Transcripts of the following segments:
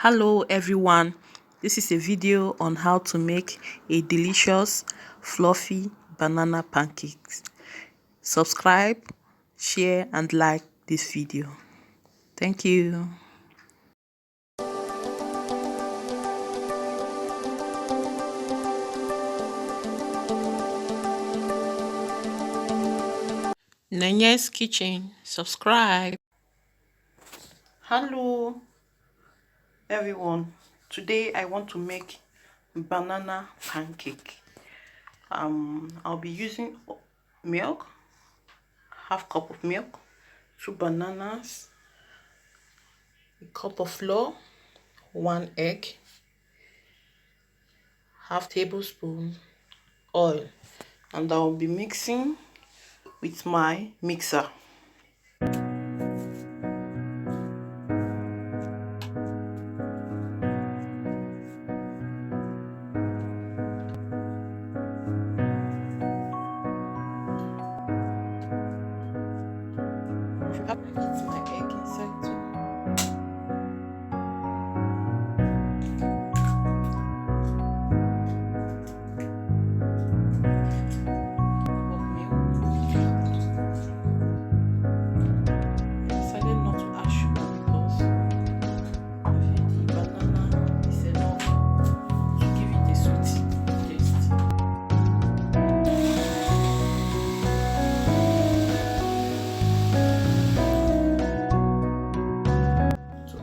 Hello everyone, this is a video on how to make a delicious fluffy banana pancakes. Subscribe, share and like this video. Thank you. Nenye's Kitchen, subscribe. Hello everyone, today I want to make banana pancake. I'll be using milk, half cup of milk, 2 bananas, a cup of flour, 1 egg, half tablespoon oil, and I'll be mixing with my mixer. I put my egg inside too.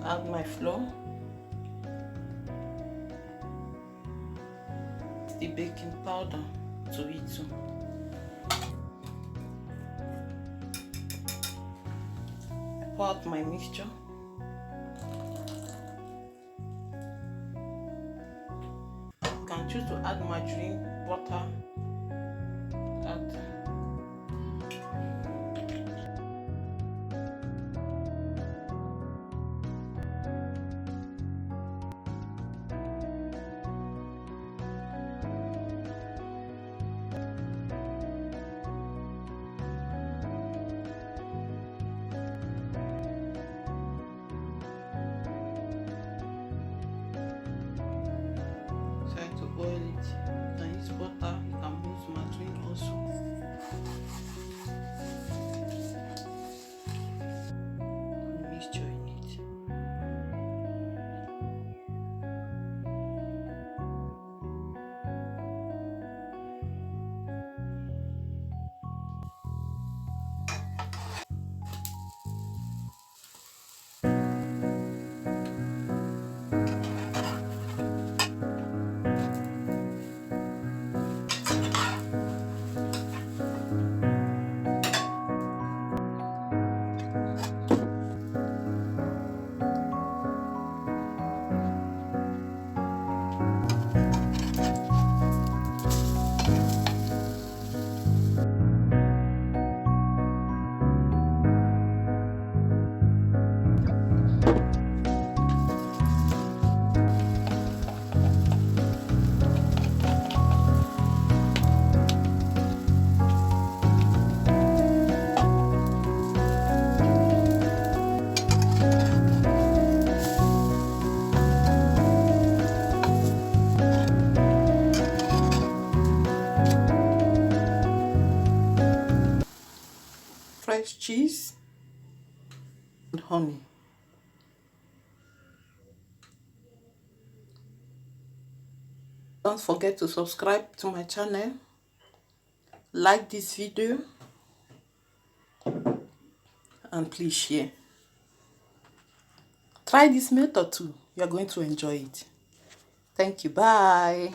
Add my flour, the baking powder to it too. I pour out my mixture. You can choose to add margarine, butter, to boil it. You can use butter, you can use margarine also. Mixture in it. Fresh cheese and honey. Don't forget to subscribe to my channel, like this video, and please share. Try this method too. You are going to enjoy it. Thank you. Bye.